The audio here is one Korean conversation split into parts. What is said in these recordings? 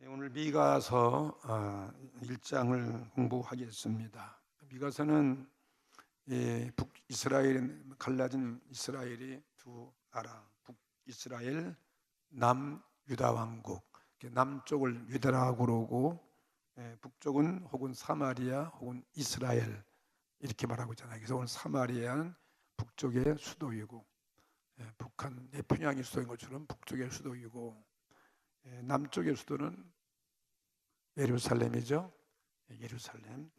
오늘 미가서 1장을 공부하겠습니다. 미가서는 북이스라엘 갈라진 이스라엘이 두 나라, 북이스라엘, 남유다 왕국. 남쪽을 유다라고 그러고 북쪽은 혹은 사마리아 혹은 이스라엘 이렇게 말하고 있잖아요. 그래서 오늘 사마리아는 북쪽의 수도이고 북한의 평양이 수도인 것처럼 북쪽의 수도이고 남쪽의 수도는 예루살렘이죠. 예루살렘.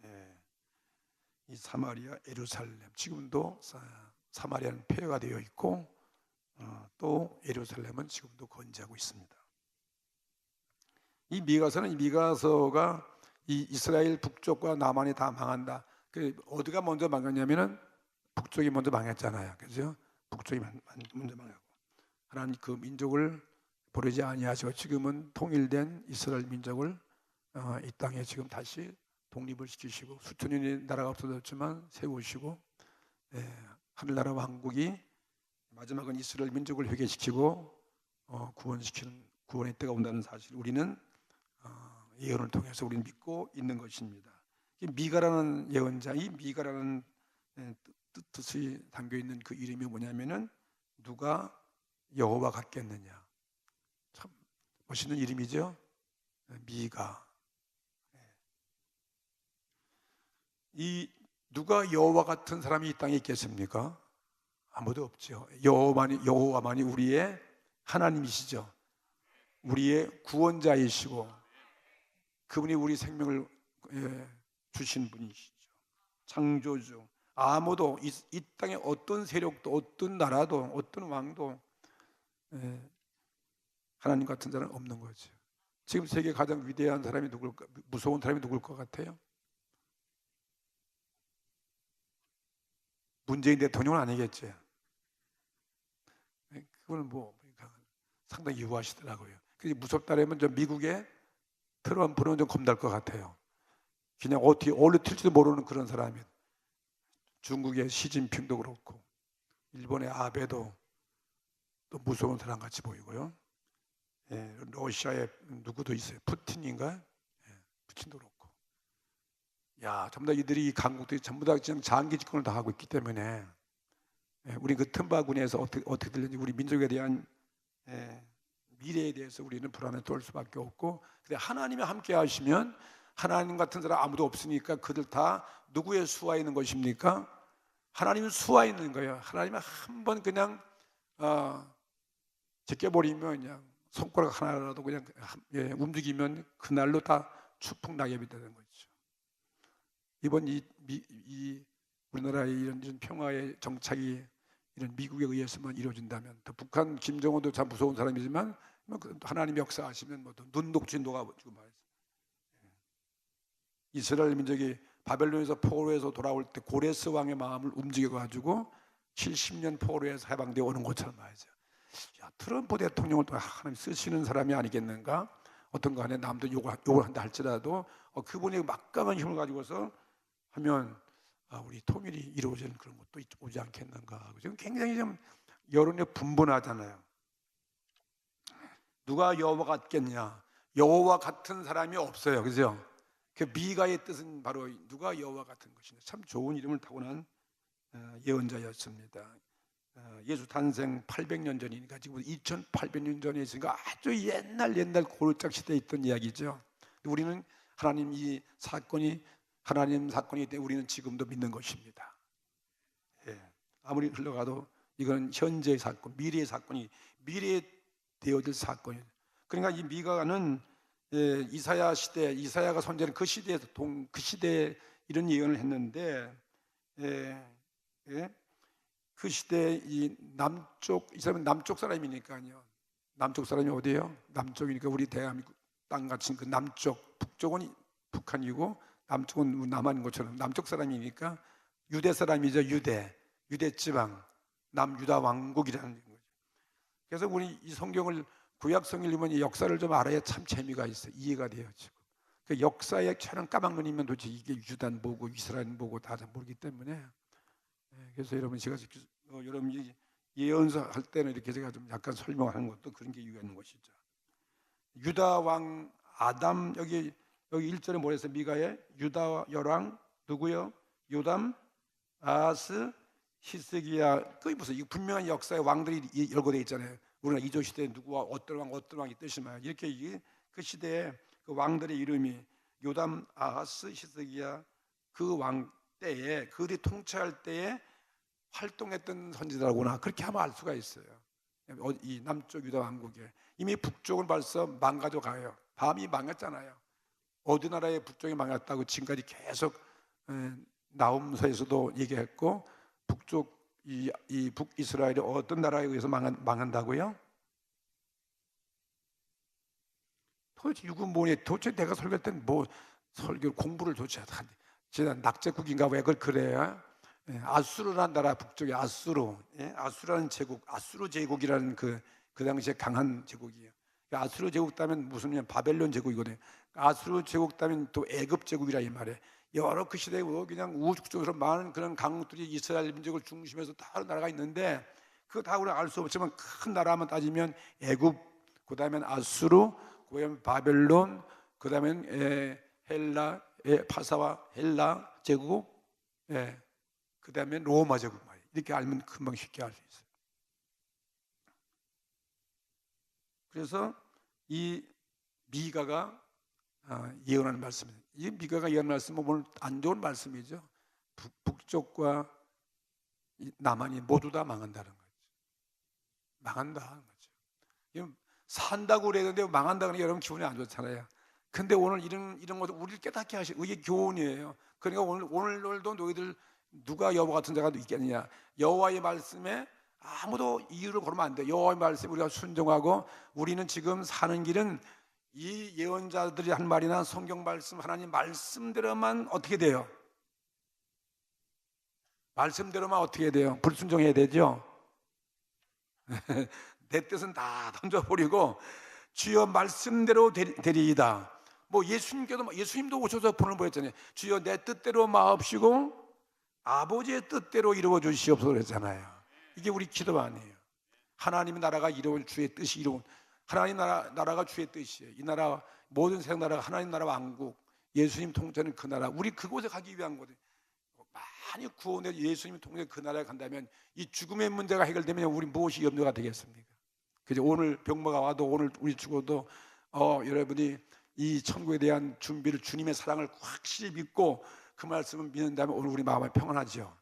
이 사마리아, 예루살렘. 지금도 사마리아는 폐허가 되어 있고 또 예루살렘은 지금도 건재하고 있습니다. 이 미가서가 이 이스라엘 북쪽과 남한이 다 망한다. 어디가 먼저 망했냐면은 북쪽이 먼저 망했잖아요. 그죠? 북쪽이 먼저 망하고 하나님 그 민족을 버리지 아니하시고 지금은 통일된 이스라엘 민족을 이 땅에 지금 다시 독립을 시키시고 수천 년의 나라가 없어졌지만 세우시고 하늘나라 왕국이 마지막은 이스라엘 민족을 회개시키고 구원시키는 구원의 때가 온다는 사실 우리는 예언을 통해서 우리는 믿고 있는 것입니다. 미가라는 예언자, 이 미가라는 뜻이 담겨 있는 그 이름이 뭐냐면은 누가 여호와 같겠느냐. 참 멋있는 이름이죠. 미가. 이 누가 여호와 같은 사람이 이 땅에 있겠습니까? 아무도 없죠. 여호와만이 우리의 하나님이시죠. 우리의 구원자이시고 그분이 우리 생명을 주신 분이시죠. 창조주. 아무도 이 땅에 어떤 세력도 어떤 나라도 어떤 왕도 하나님 같은 사람은 없는 거죠. 지금 세계 가장 위대한 사람이 누굴까? 무서운 사람이 누굴 것 같아요? 문재인 대통령은 아니겠지. 그거는 상당히 유하시더라고요. 무섭다라면 저 미국의 트럼프는 좀 겁날 것 같아요. 그냥 어떻게 어디로 튈지도 모르는 그런 사람이. 중국의 시진핑도 그렇고 일본의 아베도 또 무서운 사람 같이 보이고요. 러시아에 누구도 있어요. 푸틴인가? 푸틴도 그렇고. 전부 다 이들이 강국들이 전부 다 그냥 장기 집권을 다 하고 있기 때문에 우리 그 틈바구니에서 어떻게 들는지 우리 민족에 대한 미래에 대해서 우리는 불안에 떨 수밖에 없고, 근데 하나님이 함께 하시면 하나님 같은 사람 아무도 없으니까 그들 다 누구의 수하에 있는 것입니까? 하나님은 수하에 있는 거예요. 하나님은 한번 그냥 제껴버리면 그냥 손가락 하나라도 그냥 움직이면 그날로 다 추풍 낙엽이 되는 거죠. 이번 우리나라의 이런 평화의 정착이 이런 미국에 의해서만 이루어진다면, 또 북한 김정은도 참 무서운 사람이지만 하나님이 역사하시면 눈 녹진 녹아지고 말이죠. 이스라엘 민족이 바벨론에서 포로에서 돌아올 때 고레스 왕의 마음을 움직여가지고 70년 포로에서 해방되어 오는 것처럼 말이죠. 트럼프 대통령을 또 하나님 쓰시는 사람이 아니겠는가? 어떤 간에 남도 욕을 한다 할지라도 그분이 막강한 힘을 가지고서 하면 우리 통일이 이루어지는 그런 것도 오지 않겠는가. 지금 굉장히 좀 여론이 분분하잖아요. 누가 여호와 같겠냐? 여호와 같은 사람이 없어요. 그죠? 그 미가의 뜻은 바로 누가 여호와 같은 것이냐. 참 좋은 이름을 타고난 예언자였습니다. 예수 탄생 800년 전이니까 지금 2800년 전에 있으니까 아주 옛날 고려짝 시대에 있던 이야기죠. 우리는 하나님 사건이 때문에 우리는 지금도 믿는 것입니다. 아무리 흘러가도 이건 현재의 사건, 미래의 사건이 미래에 되어질 사건이에요. 그러니까 이 미가는 이사야가 선지하는 그 시대에 이런 예언을 했는데 그 시대에 이 사람은 남쪽 사람이니까요. 남쪽 사람이 어디예요? 남쪽이니까 우리 대한민국 땅같이 그 남쪽, 북쪽은 북한이고 남쪽은 남한인 것처럼 남쪽 사람이니까 유대 사람이죠. 유대 지방, 남유다 왕국이라는 거죠. 그래서 우리 이 성경을 구약 성경을 읽으면 이 역사를 좀 알아야 참 재미가 있어요. 이해가 돼요. 지금 그 역사에 저런 까막눈이면 도대체 이게 유다는 뭐고 이스라엘은 뭐고 다 모르기 때문에. 그래서 여러분 제가 여러분이 예언서 할 때는 이렇게 제가 좀 약간 설명하는 것도 그런 게 이유가 있는 것이죠. 유다 왕 아담 여기 1절에 뭐랬어요? 미가의 유다 열왕 누구요? 요담, 아하스, 히스기야. 그 무슨 이 분명한 역사의 왕들이 열거되어 있잖아요. 우리나라 이조 시대에 누구와 어떤 왕이 뜻이면 이렇게 그 시대에 그 왕들의 이름이 요담, 아하스, 히스기야 그 왕 때에 그들이 통치할 때에 활동했던 선지자라구나 그렇게 하면 알 수가 있어요. 이 남쪽 유다 왕국에 이미 북쪽은 벌써 망가져 가요. 밤이 망했잖아요. 어느 나라의 북쪽이 망했다고 지금까지 계속 나훔서에서도 얘기했고 북쪽 이 북이스라엘이 어떤 나라에 의해서 망한다고요? 도대체 이건 뭐냐? 도대체 내가 설교할 때는 뭐 설교 공부를 도대체 하는데 지난 낙제국인가 왜 그걸 그래요? 아수르라는 나라 북쪽에 아수르, 아수르라는 제국, 아수르 제국이라는 그 당시에 강한 제국이에요. 아수르 제국 따면 무슨 바벨론 제국이거든요. 아수르 제국 따면 또 애굽 제국이라 이 말이에요. 여러 그 시대에 그냥 우주적으로 많은 그런 강국들이 이스라엘 민족을 중심해서 다른 나라가 있는데 그거 다 우리가 알 수 없지만 큰 나라만 따지면 애굽, 그 다음엔 아수르, 그 다음에 바벨론, 그 다음엔 헬라, 파사와 헬라 제국, 그 다음에 로마 제국 말이에요. 이렇게 알면 금방 쉽게 알 수 있어요. 그래서 이 미가가 예언하는 말씀이에요. 이 미가가 예언하는 말씀은 오늘 안 좋은 말씀이죠. 북쪽과 남한이 모두 다 망한다는 거죠. 망한다는 거죠. 산다고 그랬는데 망한다고 하니까 여러분 기분이 안 좋잖아요. 근데 오늘 이런 것도 우리를 깨닫게 하시고 이게 교훈이에요. 그러니까 오늘도 너희들 누가 여호와 같은 자가 있겠느냐? 여호와의 말씀에 아무도 이유를 걸으면 안 돼. 여호와의 말씀에 우리가 순종하고 우리는 지금 사는 길은 이 예언자들이 한 말이나 성경 말씀 하나님 말씀대로만 어떻게 돼요? 말씀대로만 어떻게 돼요? 불순종해야 되죠. 내 뜻은 다 던져버리고 주여 말씀대로 되리이다. 뭐 예수님도 오셔서 본을 보였잖아요. 주여 내 뜻대로 마옵시고 아버지의 뜻대로 이루어 주시옵소서 그랬잖아요. 이게 우리 기도 아니에요. 하나님의 나라가 이루어질 주의 뜻이 이루어 하나님 나라가 주의 뜻이에요. 이 나라 모든 세상 나라가 하나님 나라 왕국 예수님 통치하는 그 나라 우리 그곳에 가기 위한 거예요. 많이 구원해 예수님 통해 그 나라에 간다면 이 죽음의 문제가 해결되면 우리 무엇이 염려가 되겠습니까? 그죠? 오늘 병마가 와도 오늘 우리 죽어도 여러분이 이 천국에 대한 준비를 주님의 사랑을 확실히 믿고 그 말씀을 믿는다면 오늘 우리 마음이 평안하죠.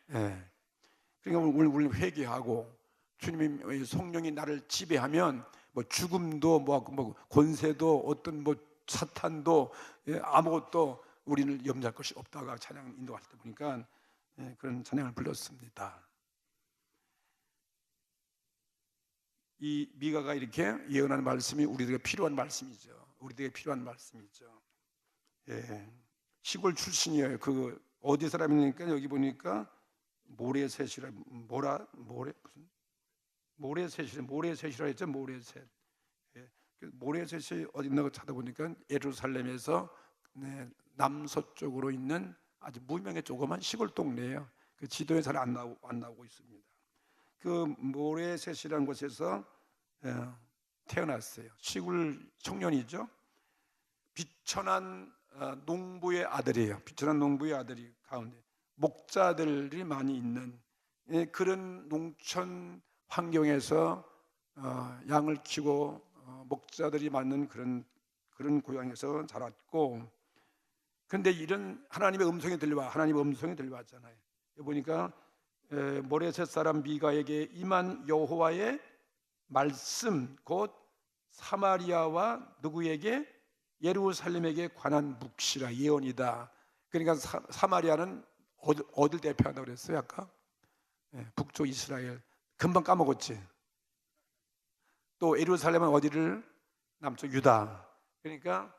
그러니까 오늘 우리는 회개하고 주님의 성령이 나를 지배하면 뭐 죽음도 뭐 권세도 어떤 뭐 사탄도 아무것도 우리는 염려할 것이 없다가 찬양 인도할 때 보니까 그런 찬양을 불렀습니다. 이 미가가 이렇게 예언하는 말씀이 우리들에게 필요한 말씀이죠. 우리들에게 필요한 말씀이죠. 시골 출신이에요. 그 어디 사람이니까 여기 보니까 모레셋이라 모레셋이라 했죠. 모레셋. 모레셋이 어디 있나고 찾아보니까 예루살렘에서 남서쪽으로 있는 아주 무명의 조그만 시골 동네예요. 그 지도에 잘 안 나오고 있습니다. 그 모레셋이라는 곳에서 태어났어요. 시골 청년이죠. 비천한 농부의 아들이에요. 비천한 농부의 아들이 가운데 목자들이 많이 있는 그런 농촌 환경에서 양을 키우고 목자들이 많은 그런 고향에서 자랐고, 그런데 이런 하나님의 음성이 들려왔잖아요. 보니까 모레셋 사람 미가에게 임한 여호와의 말씀 곧 사마리아와 누구에게 예루살렘에게 관한 묵시라 예언이다. 그러니까 사마리아는 어딜 대표한다고 그랬어요? 아까 북쪽 이스라엘 금방 까먹었지. 또 예루살렘은 어디를? 남쪽 유다. 그러니까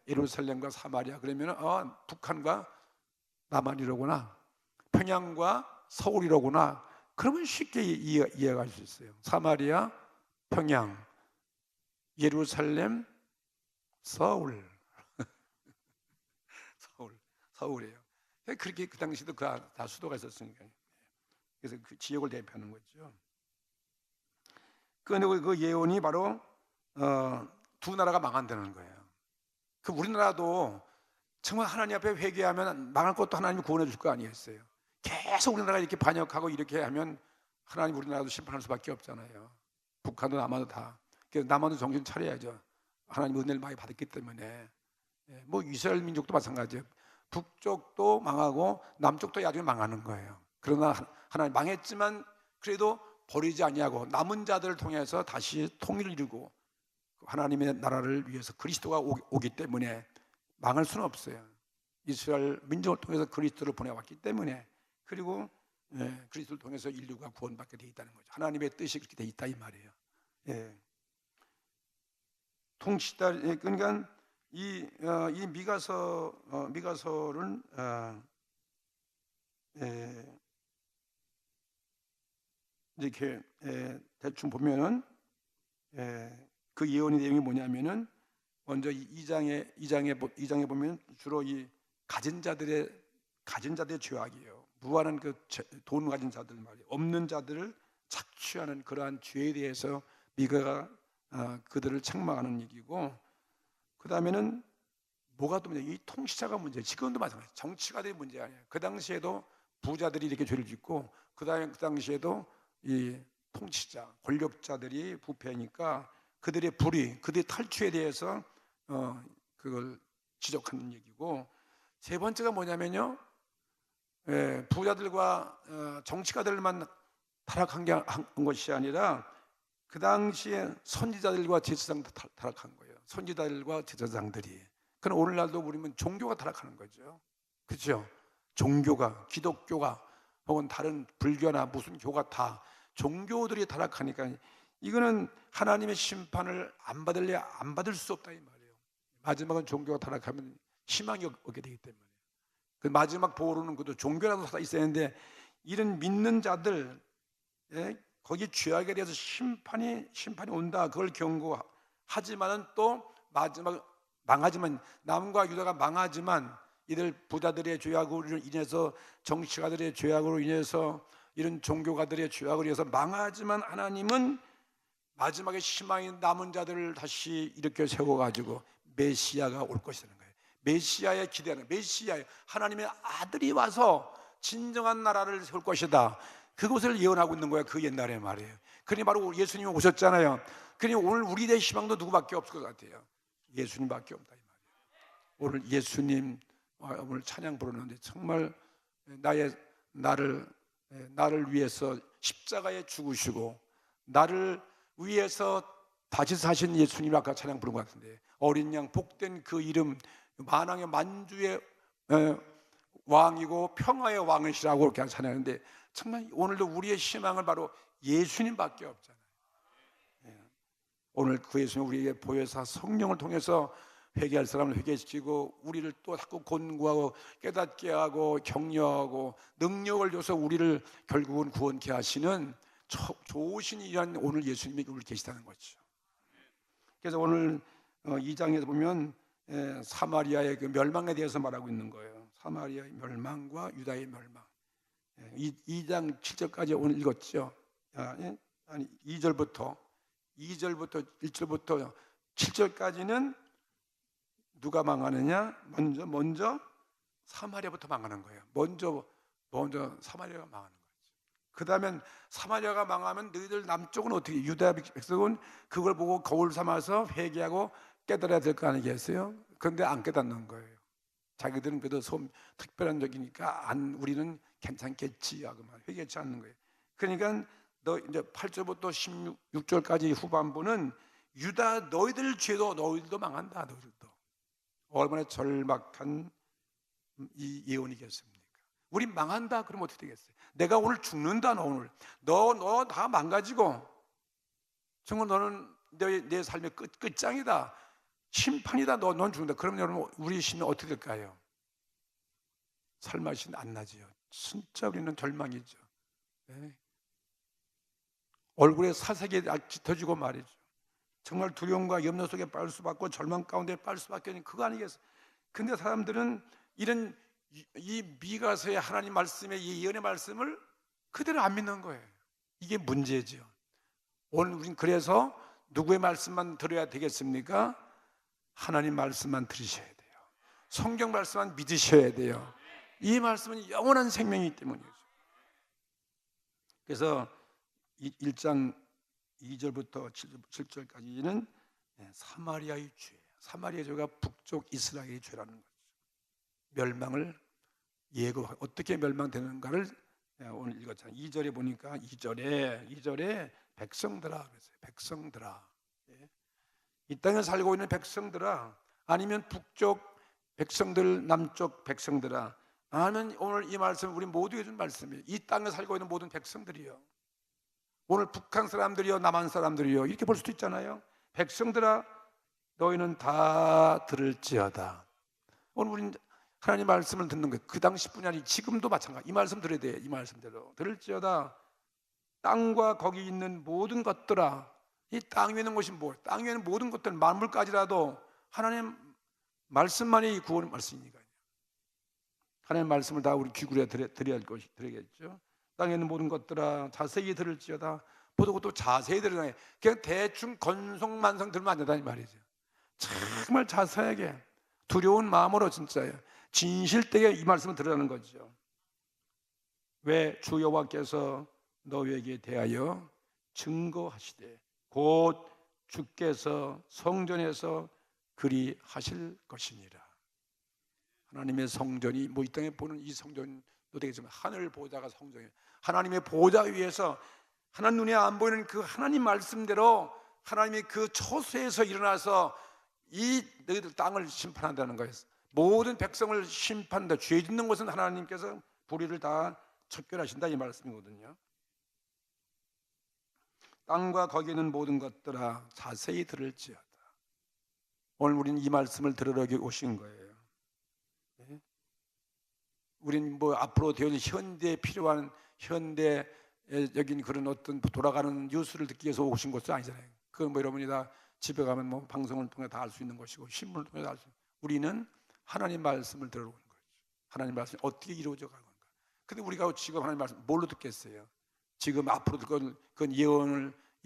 예루살렘과 사마리아 그러면 북한과 남한이로구나, 평양과 서울이로구나. 그러면 쉽게 이해할 수 있어요. 사마리아, 평양, 예루살렘, 서울. 서울이에요. 그렇게 그 당시도 다 수도가 있었으니까요. 그래서 그 지역을 대표하는 거죠. 그 예언이 바로 두 나라가 망한다는 거예요. 그 우리나라도 정말 하나님 앞에 회개하면 망할 것도 하나님이 구원해 줄 거 아니겠어요? 계속 우리나라가 이렇게 반역하고 이렇게 하면 하나님 우리나라도 심판할 수밖에 없잖아요. 북한도 남한도 다. 그래서 남한도 정신 차려야죠. 하나님 은혜를 많이 받았기 때문에. 뭐 이스라엘 민족도 마찬가지예요. 북쪽도 망하고 남쪽도 나중에 망하는 거예요. 그러나 하나님 망했지만 그래도 버리지 아니하고 남은 자들을 통해서 다시 통일을 이루고 하나님의 나라를 위해서 그리스도가 오기 때문에 망할 수는 없어요. 이스라엘 민족을 통해서 그리스도를 보내왔기 때문에, 그리고 그리스도를 통해서 인류가 구원받게 돼 있다는 거죠. 하나님의 뜻이 그렇게 돼 있다 이 말이에요. 통치다. 그러니까 이 미가서는 이렇게 대충 보면은 그 예언의 내용이 뭐냐면은 먼저 2장에 보면 주로 이 가진 자들의 죄악이에요. 무한한 그 돈 가진 자들 말이에요. 없는 자들을 착취하는 그러한 죄에 대해서 미가가 그들을 책망하는 얘기고, 그 다음에는 뭐가 또 문제? 이 통치자가 문제. 지금도 마찬가지. 정치가들이 문제 아니에요. 그 당시에도 부자들이 이렇게 죄를 짓고, 그 당시에도 이 통치자, 권력자들이 부패니까 그들의 불의, 그들의 탈취에 대해서 그걸 지적하는 얘기고, 세 번째가 뭐냐면요, 부자들과 정치가들만 타락한 것이 아니라 그 당시에 선지자들과 제사장도 타락한 거예요. 선지자들과 제사장들이. 그럼 오늘날도 우리는 종교가 타락하는 거죠. 그렇죠? 종교가, 기독교가 혹은 다른 불교나 무슨 교가 다 종교들이 타락하니까 이거는 하나님의 심판을 안 받을 수 없다 이 말이에요. 마지막은 종교가 타락하면 희망이 없게 되기 때문에. 그 마지막 보루는 그것도 종교라도 살아 있어야 하는데, 이런 믿는 자들 거기 죄악에 대해서 심판이 온다, 그걸 경고하지만은 또 마지막 망하지만, 남과 유다가 망하지만 이들 부자들의 죄악으로 인해서, 정치가들의 죄악으로 인해서, 이런 종교가들의 죄악으로 인해서 망하지만 하나님은 마지막에 희망이 남은 자들을 다시 일으켜 세워가지고 메시아가 올 것이라는 거예요. 메시아에 기대하는, 메시아의 하나님의 아들이 와서 진정한 나라를 세울 것이다. 그것을 예언하고 있는 거예요. 그 옛날의 말이에요. 그러니 바로 예수님이 오셨잖아요. 그러니 오늘 우리의 희망도 누구밖에 없을 것 같아요. 예수님밖에 없다 이 말이에요. 오늘 예수님 오늘 찬양 부르는데 정말 나를 위해서 십자가에 죽으시고 나를 위해서 다시 사신 예수님, 아까 찬양 부른 것 같은데, 어린 양 복된 그 이름, 만왕의 만주의 왕이고 평화의 왕이시라고 그렇게 찬양하는데, 정말 오늘도 우리의 희망은 바로 예수님밖에 없잖아요. 오늘 그 예수님 우리에게 보혜사 성령을 통해서 회개할 사람을 회개시키고, 우리를 또 자꾸 권고하고 깨닫게 하고 격려하고 능력을 줘서 우리를 결국은 구원케 하시는 좋으신 이한 오늘 예수님이 우리 계시다는 거죠. 그래서 오늘 2장에서 보면 사마리아의 그 멸망에 대해서 말하고 있는 거예요. 사마리아의 멸망과 유다의 멸망. 2장 7절까지 오늘 읽었죠. 아니 2절부터 1절부터 7절까지는 누가 망하느냐? 먼저 사마리아부터 망하는 거예요. 먼저 사마리아가 망하는 거예요. 그 다음엔 사마리아가 망하면 너희들 남쪽은 어떻게, 유다 백성은 그걸 보고 거울 삼아서 회개하고 깨달아야 될 거 아니겠어요? 그런데 안 깨닫는 거예요. 자기들은 그래도 특별한 적이니까 우리는 괜찮겠지 하고 회개치 않는 거예요. 그러니까 이제 8절부터 16절까지 후반부는 유다 너희들 죄도 너희들도 망한다. 너희들도 얼마나 절박한 이 예언이겠습니까? 우리 망한다 그러면 어떻게 되겠어요? 내가 오늘 죽는다. 너 다 망가지고 정말 너는 내 삶의 끝장이다. 심판이다. 넌 죽는다. 그러면 여러분 우리 심이 어떻게 될까요? 살맛이 안 나지요. 진짜 우리는 절망이죠. 네. 얼굴에 사색이 짙어지고 말이죠. 정말 두려움과 염려 속에 빠질 수밖에, 절망 가운데 빠질 수밖에 없는 그거 아니겠어요? 근데 사람들은 이런 이 미가서의 하나님 말씀의 이 예언의 말씀을 그대로 안 믿는 거예요. 이게 문제죠. 오늘 우린 그래서 누구의 말씀만 들어야 되겠습니까? 하나님 말씀만 들으셔야 돼요. 성경 말씀만 믿으셔야 돼요. 이 말씀은 영원한 생명이기 때문이죠. 그래서 1장 2절부터 7절까지는 사마리아의 죄, 사마리아 죄가 북쪽 이스라엘의 죄라는 거죠. 멸망을 예고하고 어떻게 멸망되는가를 오늘 읽었잖아요. 2절에 보니까 2절에 백성들아 그랬어요. 백성들아, 이 땅에 살고 있는 백성들아, 아니면 북쪽 백성들, 남쪽 백성들아, 아니면 오늘 이 말씀 우리 모두에게 준 말씀이에요. 이 땅에 살고 있는 모든 백성들이요, 오늘 북한 사람들이요, 남한 사람들이요, 이렇게 볼 수도 있잖아요. 백성들아, 너희는 다 들을지어다. 오늘 우리는 하나님 말씀을 듣는 거예요. 그 당시뿐이 아니라 지금도 마찬가지. 이 말씀 들어야 돼. 이 말씀대로 들을지어다. 땅과 거기 있는 모든 것들아. 이 땅 위에 있는 것이 뭐예요? 땅 위에 있는 모든 것들, 만물까지라도 하나님 말씀만이 구원의 말씀이니까요. 하나님 말씀을 다 우리 귀 기울여 드려야겠죠. 땅에 있는 모든 것들아 자세히 들을지어다. 모든 것도 자세히 들으라. 그냥 대충 건성만성 들으면 안 된다는 말이죠. 정말 자세하게 두려운 마음으로 진짜요, 진실되게 이 말씀을 들으라는 거죠. 왜 주 여호와께서 너희에게 대하여 증거하시되 곧 주께서 성전에서 그리 하실 것이니라. 하나님의 성전이 이 땅에 보는 이 성전도 되겠지만 하늘 보좌가 성전이에요. 하나님의 보좌 위에서 하나님 눈에 안 보이는 그 하나님 말씀대로 하나님의 그 초소에서 일어나서 이 너희들 땅을 심판한다는 거예요. 모든 백성을 심판한다. 죄 짓는 것은 하나님께서 불의를 다 척결하신다, 이 말씀이거든요. 땅과 거기 있는 모든 것들아 자세히 들을지어다. 오늘 우리는 이 말씀을 들으러 오신 거예요. 우리는 뭐 앞으로 되어질 현대에 필요한 현대적인 그런 어떤 돌아가는 뉴스를 듣기 위해서 오신 것도 아니잖아요. 그건 뭐 여러분이 다 집에 가면 뭐 방송을 통해 다 알 수 있는 것이고 신문을 통해 다 알 수 있는. 우리는 하나님 말씀을 들으러 오는 거죠. 하나님 말씀이 어떻게 이루어져 가는 건가. 근데 우리가 지금 하나님 말씀 뭘로 듣겠어요? 지금 앞으로 그건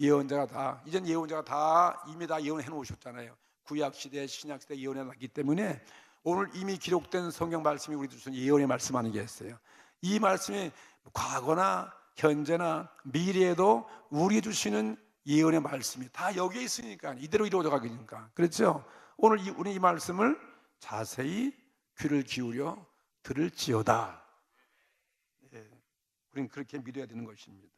예언자가 다, 이전 예언자가 다 이미 다 예언해 놓으셨잖아요. 구약 시대, 신약 시대 예언해 놨기 때문에 오늘 이미 기록된 성경 말씀이 우리 주신 예언의 말씀 아니겠어요? 이 말씀이 과거나 현재나 미래에도 우리 주시는 예언의 말씀이 다 여기에 있으니까 이대로 이루어져 가니까. 그렇죠? 오늘 우리 이 말씀을 자세히 귀를 기울여 들을지어다. 우리는 그렇게 믿어야 되는 것입니다.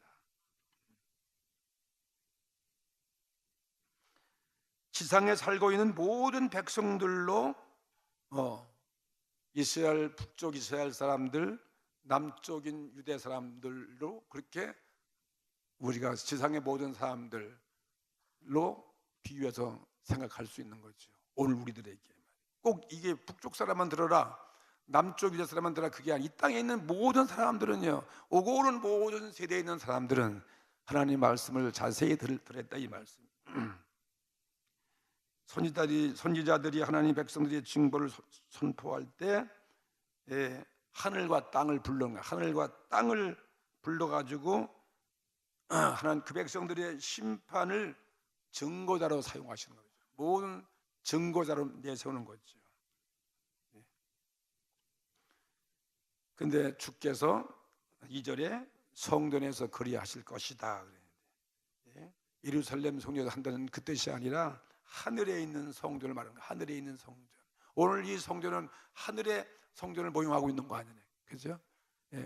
지상에 살고 있는 모든 백성들로 이스라엘 북쪽 이스라엘 사람들, 남쪽인 유대 사람들로 그렇게 우리가 지상의 모든 사람들로 비유해서 생각할 수 있는 거죠. 오늘 우리들에게 꼭 이게 북쪽 사람만 들어라, 남쪽 유대 사람만 들어라, 그게 아니라 이 땅에 있는 모든 사람들은요, 오고 오는 모든 세대에 있는 사람들은 하나님 말씀을 자세히 들었다, 이 말씀. 선지자들이 하나님 백성들의 징벌을 선포할 때 하늘과 땅을 불러는 거야. 하늘과 땅을 불러가지고 하나님 그 백성들의 심판을 증거자로 사용하시는 거죠. 모든 증거자로 내세우는 거죠. 근데 주께서 2절에 성전에서 그리하실 것이다. 예루살렘 성전에서 한다는 그 뜻이 아니라 하늘에 있는 성전을 말하는 거예요. 하늘에 있는 성전. 오늘 이 성전은 하늘의 성전을 모형하고 있는 거 아니에요, 그죠?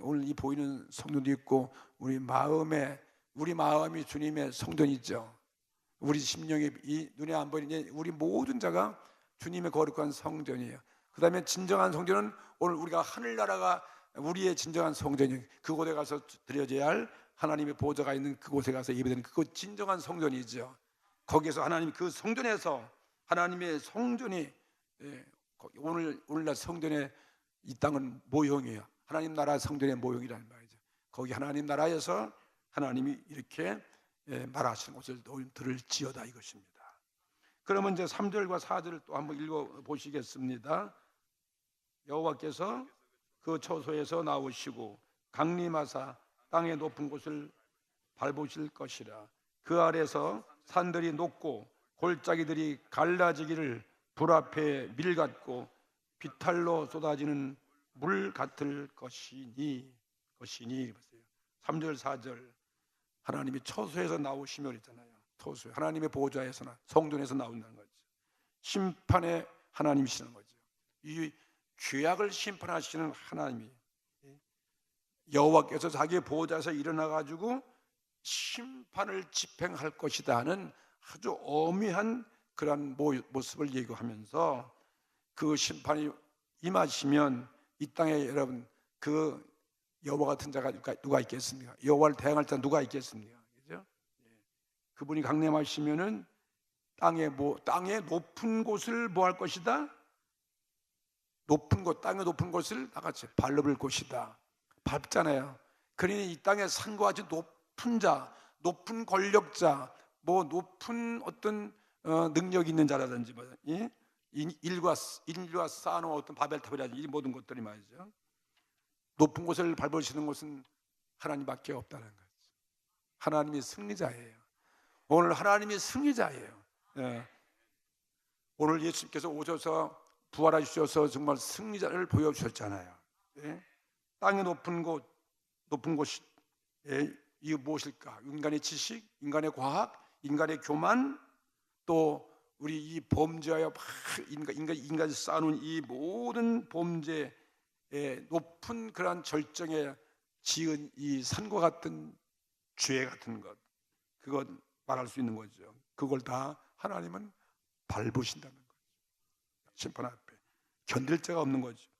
오늘 이 보이는 성전도 있고 우리 마음이 주님의 성전이죠. 우리 심령이 이 눈에 안 보이는 우리 모든 자가 주님의 거룩한 성전이에요. 그 다음에 진정한 성전은 오늘 우리가 하늘나라가 우리의 진정한 성전이에요. 그곳에 가서 드려져야 할 하나님의 보좌가 있는 그곳에 가서 예배드리는 그곳 진정한 성전이죠. 거기에서 하나님 그 성전에서 하나님의 성전이 오늘날 성전의 이 땅은 모형이에요. 하나님 나라 성전의 모형이라는 말이죠. 거기 하나님 나라에서 하나님이 이렇게 말하시는 것을 들을지어다, 이것입니다. 그러면 이제 3절과 4절을 또 한번 읽어 보시겠습니다. 여호와께서 그 처소에서 나오시고 강림하사 땅의 높은 곳을 밟으실 것이라. 그 아래서 산들이 녹고 골짜기들이 갈라지기를 불 앞에 밀 같고 비탈로 쏟아지는 물 같을 것이니 3절 4절 하나님이 처소에서 나오시며 그랬잖아요. 처소에 하나님의 보좌에서나 성전에서 나온다는 거죠. 심판의 하나님이시는 거죠. 이 죄악을 심판하시는 하나님이 여호와께서 자기의 보좌에서 일어나 가지고 심판을 집행할 것이다 하는 아주 엄미한 그런 모습을 예고하면서 그 심판이 임하시면 이 땅에 여러분 그 여호와 같은 자가 누가 있겠습니까? 여호와를 대항할 자 누가 있겠습니까? 그죠? 그분이 강림하시면은 땅의 높은 곳을 뭐 할 것이다? 높은 곳, 땅의 높은 곳을 나같이 발라볼 것이다. 밟잖아요. 그러니 이 땅의 산과 같이 높은 자, 높은 권력자, 뭐 높은 어떤 능력 있는 자라든지 인류가 쌓아놓은 어떤 바벨탑이라든지 이 모든 것들이 말이죠. 높은 곳을 밟으시는 것은 하나님밖에 없다는 거죠. 하나님이 승리자예요. 오늘 하나님이 승리자예요. 오늘 예수님께서 오셔서 부활하셔서 정말 승리자를 보여주셨잖아요. 땅의 높은 곳이 이게 무엇일까? 인간의 지식, 인간의 과학, 인간의 교만, 또 우리 이 범죄하여 인간이 쌓아놓은 이 모든 범죄의 높은 그러한 절정에 지은 이 산과 같은 죄 같은 것, 그것 말할 수 있는 거죠. 그걸 다 하나님은 밟으신다는 거죠. 심판 앞에 견딜 자가 없는 거죠.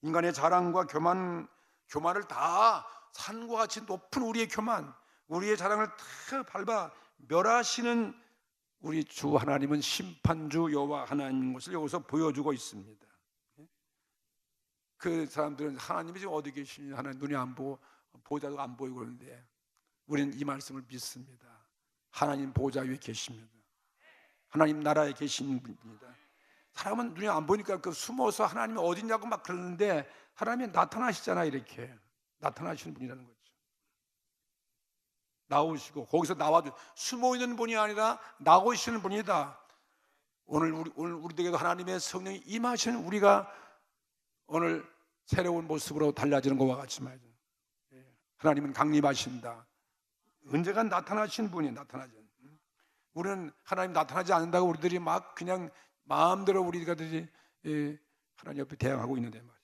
인간의 자랑과 교만을 다 산과 같이 높은 우리의 교만, 우리의 자랑을 다 밟아 멸하시는 우리 주 하나님은 심판주 여호와 하나님인 것을 여기서 보여주고 있습니다. 그 사람들은 하나님이 지금 어디 계시니 하나님 눈이 안 보고 보좌도 안 보이고 그러는데 우리는 이 말씀을 믿습니다. 하나님 보좌 위에 계십니다. 하나님 나라에 계신 분입니다. 사람은 눈이 안 보니까 그 숨어서 하나님이 어디냐고 막 그러는데 하나님이 나타나시잖아. 이렇게 나타나시는 분이라는 거죠. 나오시고 거기서 나와도 숨어 있는 분이 아니라 나오시는 분이다. 오늘 우리에게도 하나님의 성령이 임하시는 우리가 오늘 새로운 모습으로 달라지는 것과 같이 말이죠. 하나님은 강림하신다. 언제가 나타나신 분이 나타나죠. 우리는 하나님 나타나지 않는다고 우리들이 막 그냥 마음대로 우리가 하나님 옆에 대항하고 있는데 말이죠.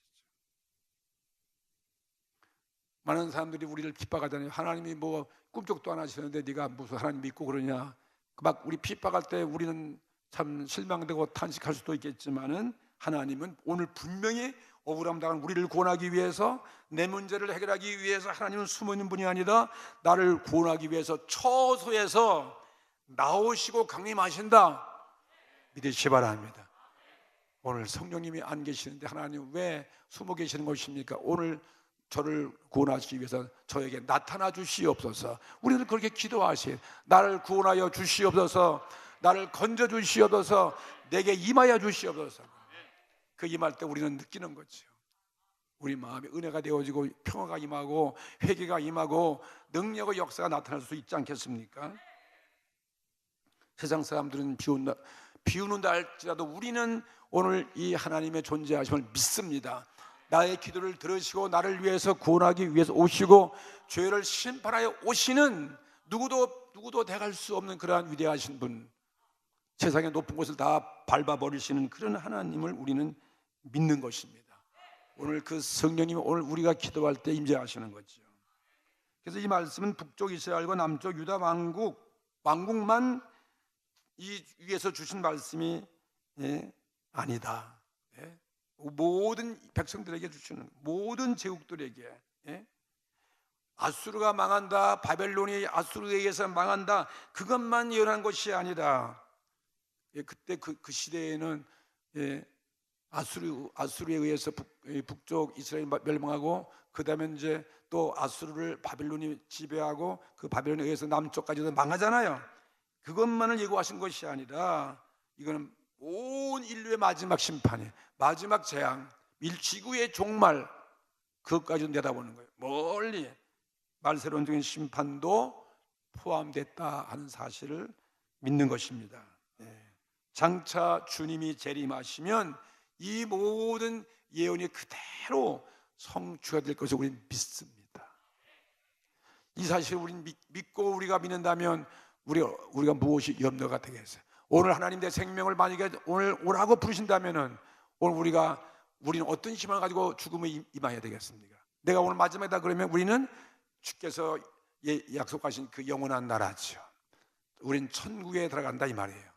많은 사람들이 우리를 핍박하잖아요. 하나님이 뭐 꿈쩍도 안 하시는데 네가 무슨 하나님 믿고 그러냐. 막 우리 핍박할 때 우리는 참 실망되고 탄식할 수도 있겠지만은 하나님은 오늘 분명히 억울함 당한 우리를 구원하기 위해서 내 문제를 해결하기 위해서 하나님은 숨어있는 분이 아니라 나를 구원하기 위해서 처소에서 나오시고 강림하신다. 믿으시기 바랍니다. 오늘 성령님이 안 계시는데 하나님 왜 숨어 계시는 것입니까? 오늘 저를 구원하시기 위해서 저에게 나타나 주시옵소서. 우리는 그렇게 기도하시. 나를 구원하여 주시옵소서. 나를 건져 주시옵소서. 내게 임하여 주시옵소서. 그 임할 때 우리는 느끼는 거죠. 우리 마음에 은혜가 되어지고 평화가 임하고 회개가 임하고 능력의 역사가 나타날 수 있지 않겠습니까? 세상 사람들은 비웃는다 할지라도 우리는 오늘 이 하나님의 존재하심을 믿습니다. 나의 기도를 들으시고 나를 위해서 구원하기 위해서 오시고 죄를 심판하여 오시는 누구도 대할 수 없는 그러한 위대하신 분, 세상의 높은 곳을 다 밟아버리시는 그런 하나님을 우리는 믿는 것입니다. 오늘 그 성령님이 오늘 우리가 기도할 때 임재하시는 거죠. 그래서 이 말씀은 북쪽 이스라엘과 남쪽 유다 왕국만 이 위에서 주신 말씀이 아니다. 모든 백성들에게 주시는, 모든 제국들에게 아수르가 망한다, 바벨론이 아수르에 의해서 망한다, 그것만 예언한 것이 아니라 그때 그 시대에는 아수르에 의해서 북쪽 이스라엘 멸망하고 그 다음에 이제 또 아수르를 바벨론이 지배하고 그 바벨론에 의해서 남쪽까지도 망하잖아요. 그것만을 예고하신 것이 아니라 이거는 온 인류의 마지막 심판이, 마지막 재앙, 지구의 종말, 그것까지도 내다보는 거예요. 멀리 말세론적인 심판도 포함됐다 하는 사실을 믿는 것입니다. 장차 주님이 재림하시면 이 모든 예언이 그대로 성취가 될 것을 우리는 믿습니다. 이 사실을 우리는 믿고 우리가 믿는다면 우리가 무엇이 염려가 되겠어요? 오늘 하나님 내 생명을 만약에 오늘 오라고 부르신다면은 오늘 우리는 어떤 희망을 가지고 죽음에 임해야 되겠습니까? 내가 오늘 마지막이다 그러면 우리는 주께서 약속하신 그 영원한 나라죠. 우린 천국에 들어간다 이 말이에요.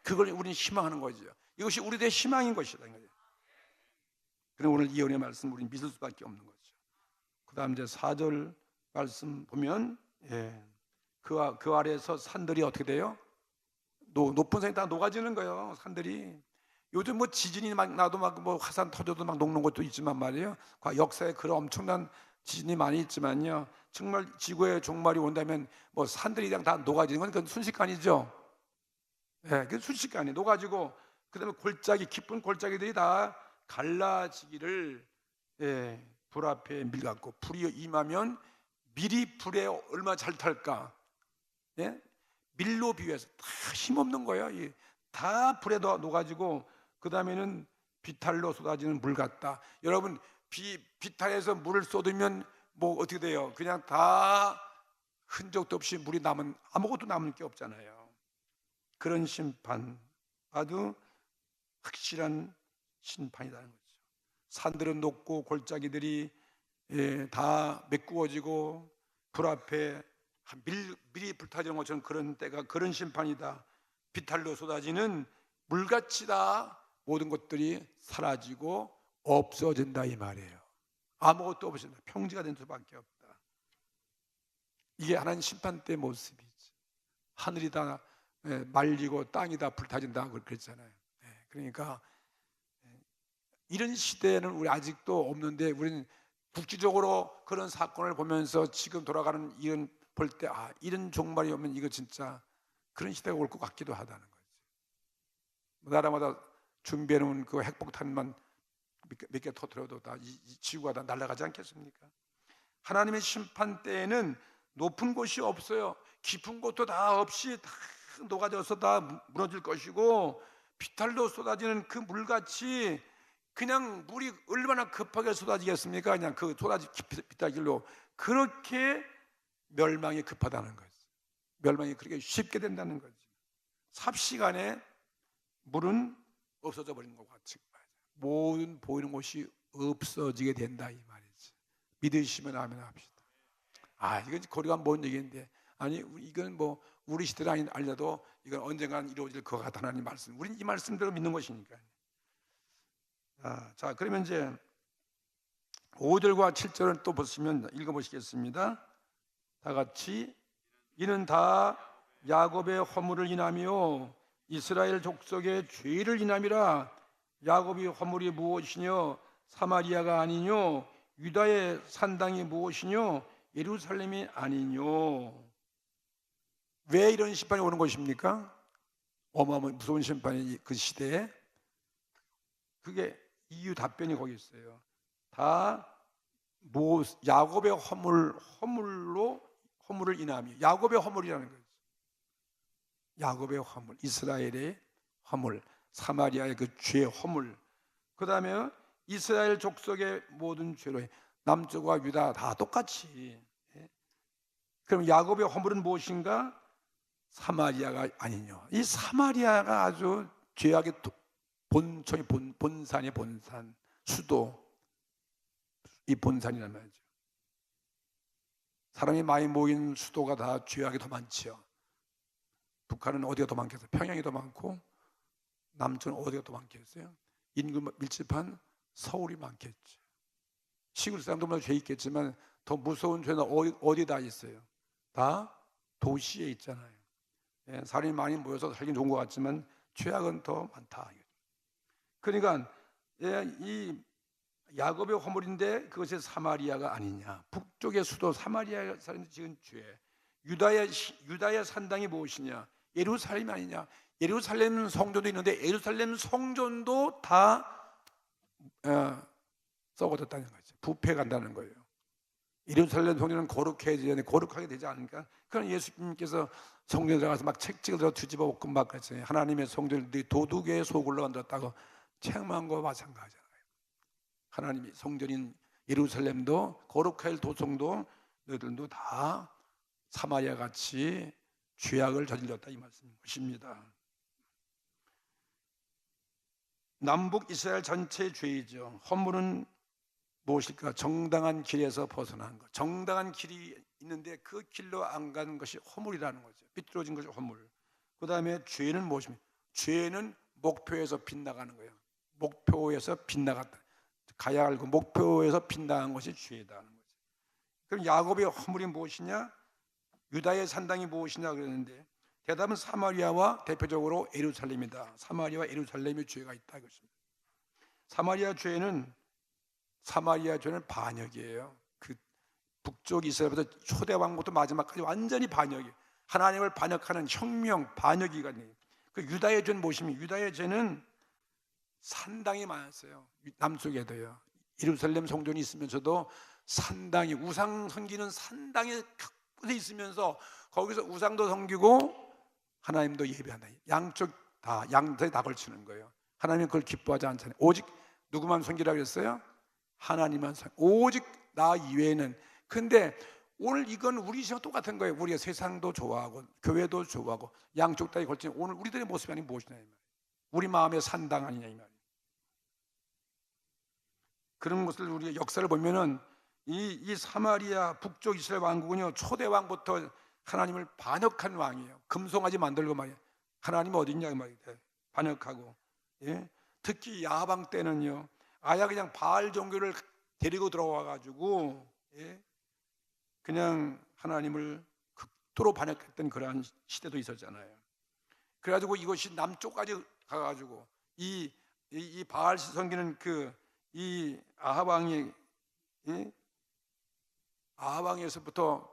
그걸 우리는 희망하는 거죠. 이것이 우리들의 희망인 것이다. 그럼 오늘 예언의 말씀 우리는 믿을 수밖에 없는 거죠. 그 다음 이제 4절 말씀 보면 그 아래에서 산들이 어떻게 돼요? 높은 산이 다 녹아지는 거예요. 산들이. 요즘 뭐 지진이 막 나도 막 뭐 화산 터져도 막 녹는 것도 있지만 말이에요. 역사에 그런 엄청난 지진이 많이 있지만요. 정말 지구의 종말이 온다면 뭐 산들이 그냥 다 녹아지는 건 그건 순식간이죠. 그 순식간에 녹아지고 그다음에 깊은 골짜기들이 다 갈라지기를 불 앞에 밀갖고 불이 임하면 밀이 불에 얼마나 잘 탈까? 밀로 비유해서 다 힘없는 거예요. 다 불에 녹아지고 그 다음에는 비탈로 쏟아지는 물 같다. 여러분 비탈에서 물을 쏟으면 뭐 어떻게 돼요? 그냥 다 흔적도 없이 물이 남은 아무것도 남을 게 없잖아요. 그런 심판, 아주 확실한 심판이라는 거죠. 산들은 높고 골짜기들이 다 메꾸어지고 불 앞에 밀이 불타지는 것처럼 그런 때가 그런 심판이다. 비탈로 쏟아지는 물같이 다 모든 것들이 사라지고 없어진다 이 말이에요. 아무것도 없어진다. 평지가 된 수밖에 없다. 이게 하나님 심판 때의 모습이지. 하늘이 다 말리고 땅이 다 불타진다 그랬잖아요. 그러니까 이런 시대에는 우리 아직도 없는데 우리는 국지적으로 그런 사건을 보면서 지금 돌아가는 이런 볼 때 이런 종말이 오면 이거 진짜 그런 시대가 올 것 같기도 하다는 거지. 나라마다 준비해놓은 그 핵폭탄만 몇 개 터뜨려도 다 이 지구가 다 날아가지 않겠습니까? 하나님의 심판 때에는 높은 곳이 없어요. 깊은 곳도 다 없이 다 녹아져서 다 무너질 것이고 비탈로 쏟아지는 그 물같이 그냥 물이 얼마나 급하게 쏟아지겠습니까? 그냥 그 비탈길로 그렇게 멸망이 급하다는 거지. 멸망이 그렇게 쉽게 된다는 거지. 삽시간에 물은 없어져 버리는 것과 같이 모든 보이는 곳이 없어지게 된다 이 말이지. 믿으시면 아멘 합시다. 이건 거리가 먼 얘기인데 이건 뭐 우리 시대는 아니라도 이건 언젠간 이루어질 것 같다 하나님 말씀. 우리는 이 말씀대로 믿는 것이니까. 자, 그러면 이제 5절과 7절을 또 보시면 읽어보시겠습니다. 다 같이 이는 다 야곱의 허물을 인하며 이스라엘 족속의 죄를 인함이라. 야곱의 허물이 무엇이뇨? 사마리아가 아니뇨? 유다의 산당이 무엇이뇨? 예루살렘이 아니뇨? 왜 이런 심판이 오는 것입니까? 어마어마한 무서운 심판이 그 시대에. 그게 이유 답변이 거기 있어요. 다 야곱의 허물을 인하며. 야곱의 허물이라는 거죠. 야곱의 허물, 이스라엘의 허물, 사마리아의 그 죄의 허물. 그 다음에 이스라엘 족속의 모든 죄로 남쪽과 유다 다 똑같이. 그럼 야곱의 허물은 무엇인가? 사마리아가 아니뇨. 이 사마리아가 아주 죄악의 본청이 본산의 본산, 수도, 이 본산이란 말이죠. 사람이 많이 모인 수도가 다 죄악이 더 많죠. 북한은 어디가 더 많겠어요? 평양이 더 많고 남쪽은 어디가 더 많겠어요? 인구 밀집한 서울이 많겠죠. 시골 사람들마다 죄 있겠지만 더 무서운 죄는 어디다 있어요? 다 도시에 있잖아요. 사람이 많이 모여서 살긴 좋은 것 같지만 죄악은 더 많다. 그러니까 이 야곱의 허물인데 그것이 사마리아가 아니냐. 북쪽의 수도 사마리아에 사는 지은 죄. 유다의 산당이 무엇이냐? 예루살렘이 아니냐. 예루살렘 성전도 있는데 예루살렘 성전도 다 썩어졌다는 거죠. 부패 간다는 거예요. 예루살렘 성전은 거룩해져야 돼. 거룩하게 되지 않으니까. 그럼 예수님께서 성전에 들어가서 막 책찍을 뒤집어 엎고 막 그랬어요. 하나님의 성전을 네 도둑의 소굴로 만들었다고 책망한 거와 마찬가지잖아요. 하나님의 성전인 예루살렘도 거룩할 도성도 너희들도 다 사마리아 같이 죄악을 저질렀다, 이 말씀인 것입니다. 남북 이스라엘 전체의 죄이죠. 허물은 무엇일까? 정당한 길에서 벗어난 것. 정당한 길이 있는데 그 길로 안 가는 것이 허물이라는 거죠. 삐뚤어진 것이 허물. 그 다음에 죄는 무엇입니까? 죄는 목표에서 빗나가는 거예요. 목표에서 빗나갔다. 가야 알고 목표에서 빗나간 것이 죄다는 거죠. 그럼 야곱의 허물이 무엇이냐? 유다의 산당이 무엇이냐 그랬는데 대답은 사마리아와 대표적으로 예루살렘이다. 사마리아와 예루살렘의 죄가 있다 이것입니다. 사마리아 죄는 반역이에요. 그 북쪽 이스라엘부터 초대 왕부터 마지막까지 완전히 반역이에요. 하나님을 반역하는 혁명, 반역이거든요. 그 유다의 죄는 무엇입니까? 유다의 죄는 산당이 많았어요. 남쪽에도요. 예루살렘 성전이 있으면서도 산당이, 우상 섬기는 산당에 곳에 있으면서 거기서 우상도 섬기고 하나님도 예배한다. 양쪽 다, 양쪽에 다 걸치는 거예요. 하나님은 그걸 기뻐하지 않잖아요. 오직 누구만 섬기라고 그랬어요? 하나님만 섬기. 오직 나 이외에는. 근데 오늘 이건 우리 시와 똑같은 거예요. 우리가 세상도 좋아하고 교회도 좋아하고 양쪽 다에 걸친 오늘 우리들의 모습이 아닌 무엇이냐 이 말이에요. 우리 마음의 산당 아니냐 이 말이에요. 그런 것을 우리의 역사를 보면은 이 사마리아 북쪽 이스라엘 왕국은요 초대 왕부터 하나님을 반역한 왕이에요. 금송아지 만들고 말이에요. 하나님 어디 있냐 이 말이에요. 반역하고. 예? 특히 야방 때는요 아예 그냥 바알 종교를 데리고 들어와 가지고 예? 그냥 하나님을 극도로 반역했던 그러한 시대도 있었잖아요. 그래가지고 이것이 남쪽까지 가가지고 이 바알 섬기는 이 아합 왕이 예? 아합 왕에서부터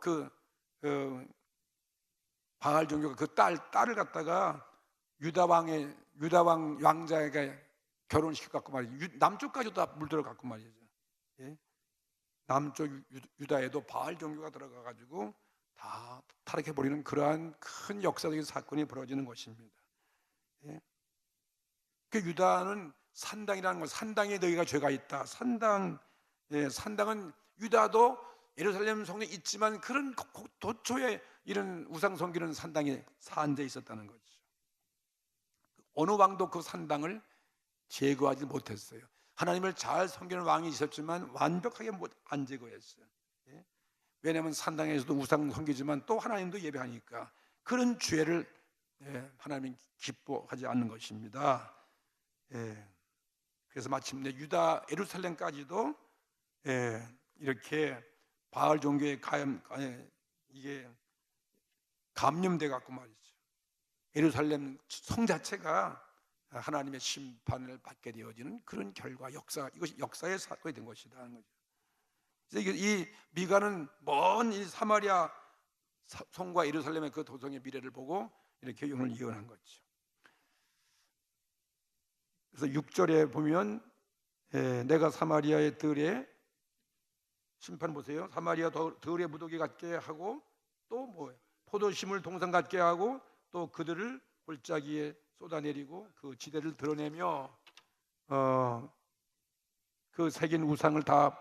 바알 종교가 그 딸을 갖다가 유다 왕 왕자에게 결혼시켜 갖고 말이죠. 남쪽까지도 다 물들어 갖고 말이죠. 예? 남쪽 유다에도 바알 종교가 들어가 가지고 다 타락해 버리는 그러한 큰 역사적인 사건이 벌어지는 것입니다. 예? 그 유다는 산당이라는 것, 산당에 너희가 죄가 있다. 산당은 유다도 예루살렘 성에 있지만 그런 도초에 이런 우상 섬기는 산당에 산재 있었다는 거죠. 어느 왕도 그 산당을 제거하지 못했어요. 하나님을 잘 섬기는 왕이 있었지만 완벽하게 안 제거했어요. 예? 왜냐하면 산당에서도 우상 섬기지만 또 하나님도 예배하니까 그런 죄를 하나님이 기뻐하지 않는 것입니다. 그래서 마침내 유다 예루살렘까지도 이렇게 바알 종교에 이게 감염돼 갖고 말이죠. 예루살렘 성 자체가 하나님의 심판을 받게 되어지는 그런 결과, 이것이 역사의 사건이 된 것이다 하는 거죠. 그래서 이 미가는 먼 이 사마리아 성과 예루살렘의 그 도성의 미래를 보고 이렇게 오늘 예언한 거죠. 그래서 6절에 보면 내가 사마리아의 들에 심판 보세요. 사마리아 들에 무더기 같게 하고 또 뭐예요? 포도심을 동상 같게 하고 또 그들을 골짜기에 쏟아내리고 그 지대를 드러내며 그 새긴 우상을 다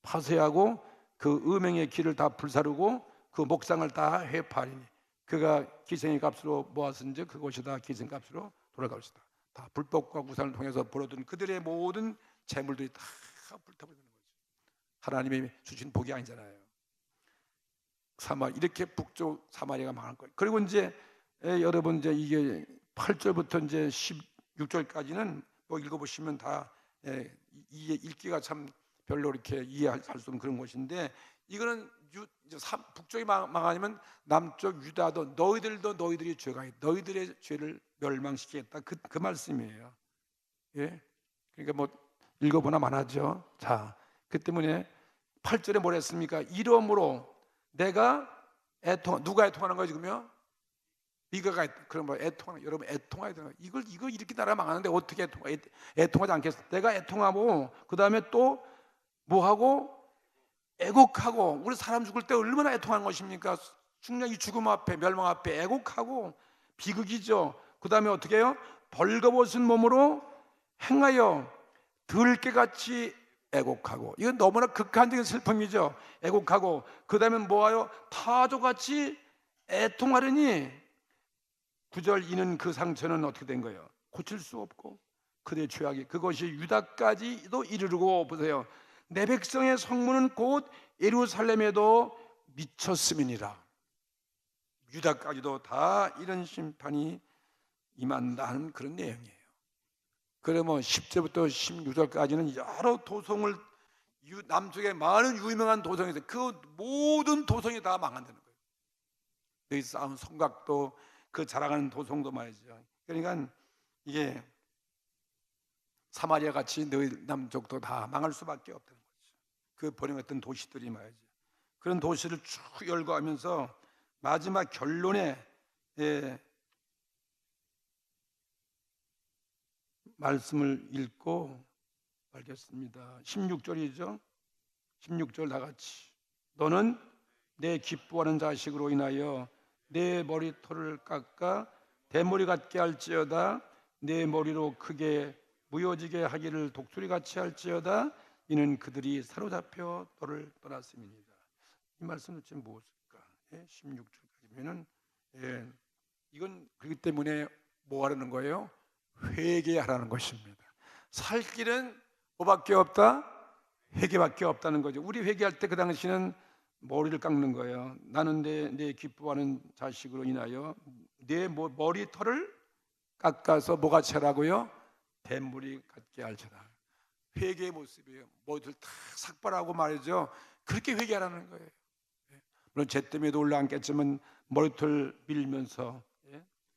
파쇄하고 그 음행의 길을 다 불사르고 그 목상을 다 해파리니 그가 기생의 값으로 모았은즉 그것이 다 기생값으로 돌아갈 것이다. 다 불법과 우상을 통해서 벌어든 그들의 모든 재물들이 다 불타버리는 거죠. 하나님이 주신 복이 아니잖아요. 이렇게 북쪽 사마리아가 망할 거예요. 그리고 이제 여러분 이제 이게 8절부터 이제 16절까지는 뭐 읽어보시면 다 읽기가 참 별로 이렇게 이해할 수 없는 그런 것인데 이거는 북쪽이 망하면 남쪽 유다도 너희들이 죄가 있다. 너희들의 죄를 멸망시키겠다. 그 말씀이에요. 예? 그러니까 뭐 읽어보나 마나죠. 자, 그 때문에 8절에 뭘 했습니까? 이러므로 내가 누가 애통하는 거지 그러면? 미가가 그럼 뭐 여러분 애통해야 되나? 이걸 이렇게 나라 망하는데 어떻게 애통하지 않겠어? 내가 애통하고 그 다음에 또 뭐 하고 애곡하고, 우리 사람 죽을 때 얼마나 애통하는 것입니까? 이 죽음 앞에, 멸망 앞에 애곡하고 비극이죠. 그 다음에 어떻게 해요? 벌거벗은 몸으로 행하여 들깨같이 애곡하고, 이건 너무나 극한적인 슬픔이죠. 애곡하고, 그 다음에 뭐하여? 타조같이 애통하려니 9절, 이는 그 상처는 어떻게 된 거예요? 고칠 수 없고 그대의 죄악이 그것이 유다까지도 이르르고, 보세요, 내 백성의 성문은 곧 예루살렘에도 미쳤음이니라. 유다까지도 다 이런 심판이 임한다는 그런 내용이에요. 그러면 10절부터 16절까지는 여러 도성을, 남쪽에 많은 유명한 도성이 있어요. 그 모든 도성이 다 망한다는 거예요. 여기 쌓은 성곽도, 그 자랑하는 도성도 말이죠. 그러니까 이게 사마리아 같이 너희 남쪽도 다 망할 수밖에 없다는 거죠. 그 버림했던 도시들이 말이죠. 그런 도시를 쭉 열거하면서 마지막 결론에 말씀을 읽고 알겠습니다. 16절이죠. 16절 다 같이. 너는 내 기뻐하는 자식으로 인하여 내 머리털을 깎아 대머리 같게 할지어다. 내 머리로 크게 무효지게 하기를 독수리같이 할지어다. 이는 그들이 사로잡혀 너를 떠났음이니이다. 이 말씀은 지금 무엇일까? 16절까지면은 이건 그렇기 때문에 뭐 하라는 거예요? 회개하라는 것입니다. 살 길은 뭐밖에 없다? 회개밖에 없다는 거죠. 우리 회개할 때 그 당시는 머리를 깎는 거예요. 나는 내 기뻐하는 자식으로 인하여 내 머리털을 깎아서 뭐같이 하라고요? 대머리 같게 할지라. 회개의 모습이에요. 머리털 다 삭발하고 말이죠. 그렇게 회개하라는 거예요. 물론 쟤 때문에도 올라앉겠지만 머리털 밀면서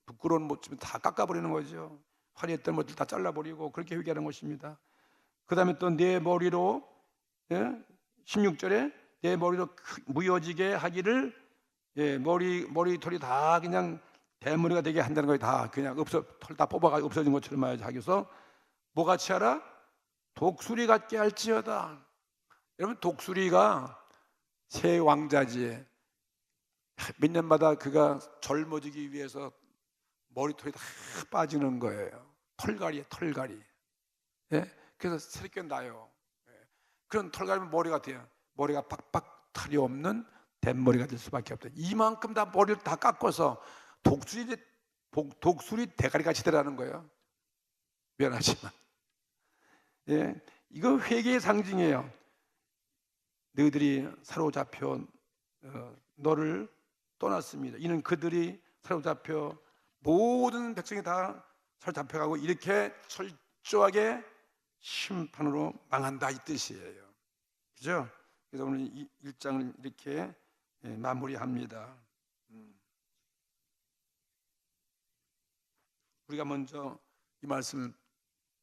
부끄러운 모습은 다 깎아버리는 거죠. 화려했던 머리털 다 잘라버리고 그렇게 회개하는 것입니다. 그 다음에 또 내 머리로 16절에 내 머리로 무효지게 하기를, 머리털이 다 그냥 대머리가 되게 한다는 거예요. 다 그냥 털 다 뽑아가지고 없어진 것처럼 말이죠. 하기서 뭐같이 하라? 독수리 같게 할지어다. 여러분, 독수리가 새 왕자지. 몇 년마다 그가 젊어지기 위해서 머리털이 다 빠지는 거예요. 털갈이에 털갈이. 그래서 새롭게 나요. 그런 털갈이면 머리 같아요. 머리가 빡빡 털이 없는 대머리가 될 수밖에 없다. 이만큼 다 머리를 다 깎아서 독수리 대가리 같이 되라는 거예요. 미안하지만. 이거 회개의 상징이에요. 너희들이 사로잡혀 너를 떠났습니다. 이는 그들이 사로잡혀 모든 백성이 다 사로잡혀가고 이렇게 철저하게 심판으로 망한다, 이 뜻이에요. 그죠? 그래서 오늘 이 1장을 이렇게 마무리합니다. 우리가 먼저 이 말씀을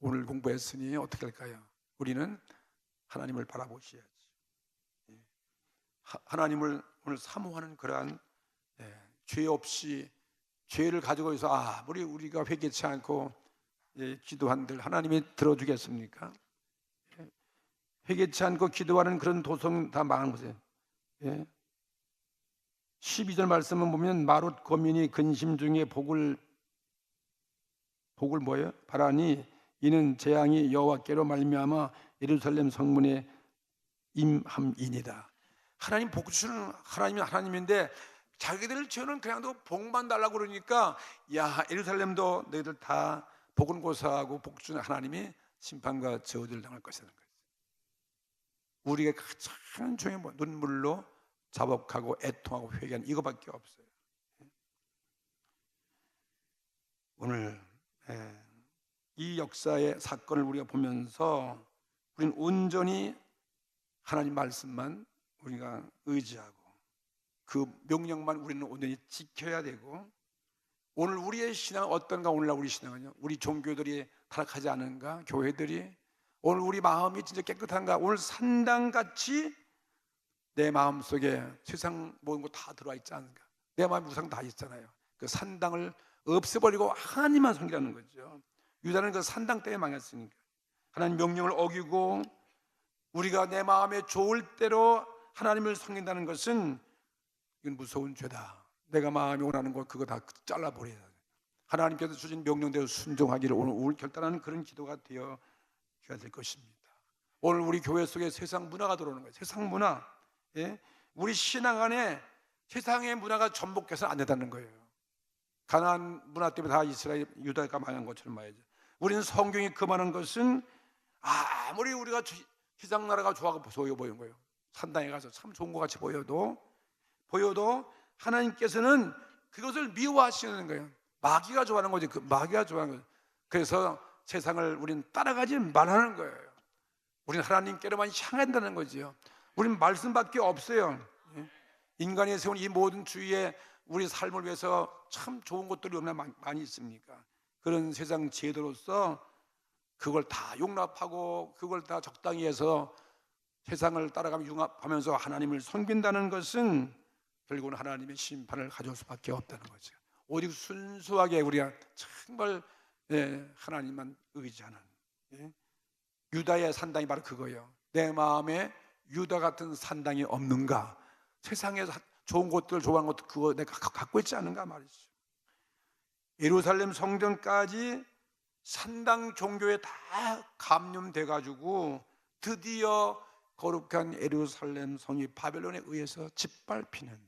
오늘 공부했으니 어떻게 할까요? 우리는 하나님을 바라보셔야지. 하나님을 오늘 사모하는 그러한 죄 없이, 죄를 가지고 있어 아무리 우리가 회개치 않고 기도한들 하나님이 들어주겠습니까? 회개치 않고 기도하는 그런 도성 다 망한 거예요. 12절 말씀을 보면 마룻 거민이 근심 중에 복을 뭐예요? 바라니 이는 재앙이 여호와께로 말미암아 예루살렘 성문에 임함이니라. 하나님 복 주시는 하나님이 하나님인데 자기들 죄는 그냥 복만 달라고 그러니까, 야, 예루살렘도 너희들 다 복은 고사하고 복 주는 하나님이 심판과 저주를 당할 것이라는 거예요. 우리가 가장 중요한 뭐 눈물로 자복하고 애통하고 회개하는 이거밖에 없어요. 오늘 이 역사의 사건을 우리가 보면서 우리는 온전히 하나님 말씀만 우리가 의지하고 그 명령만 우리는 온전히 지켜야 되고, 오늘 우리의 신앙은 어떤가? 오늘날 우리 신앙은요, 우리 종교들이 타락하지 않은가? 교회들이 오늘 우리 마음이 진짜 깨끗한가? 오늘 산당같이 내 마음속에 세상 모든 거 다 들어와 있지 않은가? 내 마음에 우상 다 있잖아요. 그 산당을 없애버리고 하나님만 섬기라는 거죠. 유다는 그 산당 때문에 망했으니까. 하나님 명령을 어기고 우리가 내 마음에 좋을 대로 하나님을 섬긴다는 것은 이건 무서운 죄다. 내가 마음이 원하는 것 그거 다 잘라버려야 돼. 하나님께서 주신 명령대로 순종하기를 오늘 결단하는 그런 기도가 되어야 될 것입니다. 오늘 우리 교회 속에 세상 문화가 들어오는 거예요. 세상 문화. 예? 우리 신앙 안에 세상의 문화가 전복해서는 안 된다는 거예요. 가나안 문화 때문에 다 이스라엘 유다가 망한 것처럼 말이죠. 우리는 성경이 금하는 것은 아무리 우리가 세상 나라가 좋아 보이는 거예요. 산당에 가서 참 좋은 것 같이 보여도 하나님께서는 그것을 미워하시는 거예요. 마귀가 좋아하는 거지. 마귀가 좋아하는 거예요. 그래서 세상을 우리는 따라가지 말라는 거예요. 우리는 하나님께로만 향한다는 거지요. 우리는 말씀밖에 없어요. 인간이 세운 이 모든 주위에 우리 삶을 위해서 참 좋은 것들이 얼마나 많이 있습니까? 그런 세상 제도로서 그걸 다 용납하고 그걸 다 적당히 해서 세상을 따라가며 융합하면서 하나님을 섬긴다는 것은 결국은 하나님의 심판을 가져올 수밖에 없다는 거죠. 오직 순수하게 우리가 정말 하나님만 의지하는 유다의 산당이 바로 그거예요. 내 마음에 유다 같은 산당이 없는가? 세상에서 좋은 것들 좋아하는 것들 그거 내가 갖고 있지 않은가 말이죠. 예루살렘 성전까지 산당 종교에 다 감염돼 가지고 드디어 거룩한 예루살렘 성이 바벨론에 의해서 짓밟히는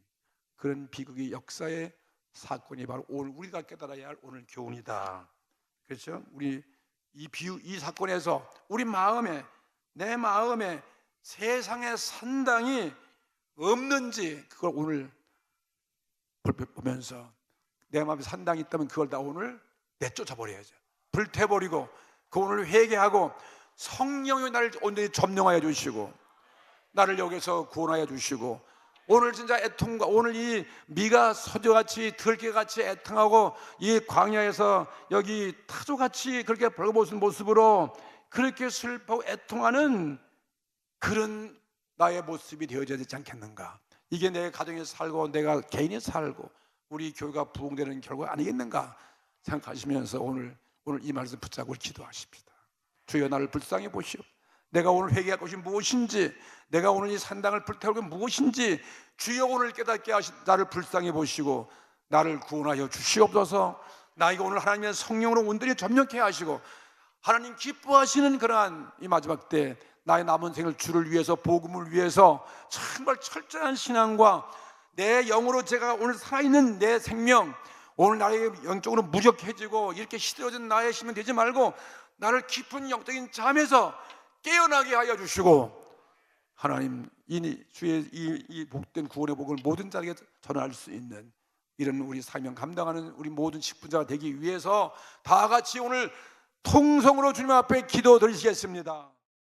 그런 비극의 역사의 사건이 바로 오늘 우리가 깨달아야 할 오늘 교훈이다. 그렇죠? 우리 이 사건에서 우리 마음에 내 마음에 세상의 산당이 없는지 그걸 오늘 보면서 내 마음에 산당이 있다면 그걸 다 오늘 내쫓아 버려야죠. 불태버리고 그 오늘 회개하고 성령이 나를 온전히 점령하여 주시고 나를 여기서 구원하여 주시고 오늘 진짜 애통과 오늘 이 미가 서저같이 들깨같이 애통하고 이 광야에서 여기 타조같이 그렇게 벌거벗은 모습으로 그렇게 슬퍼하고 애통하는 그런 나의 모습이 되어져야 되지 않겠는가? 이게 내 가정에 살고 내가 개인이 살고 우리 교회가 부흥되는 결과 아니겠는가 생각하시면서 오늘 이 말씀 붙잡고 기도하십시다. 주여 나를 불쌍히 보시오. 내가 오늘 회개할 것이 무엇인지, 내가 오늘 이 산당을 불태울 것이 무엇인지 주여 오늘 깨닫게 하시 나를 불쌍히 보시고 나를 구원하여 주시옵소서. 나에게 오늘 하나님의 성령으로 온전히 점령케 하시고 하나님 기뻐하시는 그러한 이 마지막 때 나의 남은 생을 주를 위해서 복음을 위해서 정말 철저한 신앙과 내 영으로 제가 오늘 살아있는 내 생명 오늘 나에게 영적으로 무력해지고 이렇게 시들어진 나의 힘은 되지 말고 나를 깊은 영적인 잠에서 깨어나게 하여 주시고 하나님 주의 이 복된 구원의 복을 모든 자에게 전할 수 있는 이런 우리 사명 감당하는 우리 모든 직분자가 되기 위해서 다 같이 오늘 통성으로 주님 앞에 기도 드리시겠습니다.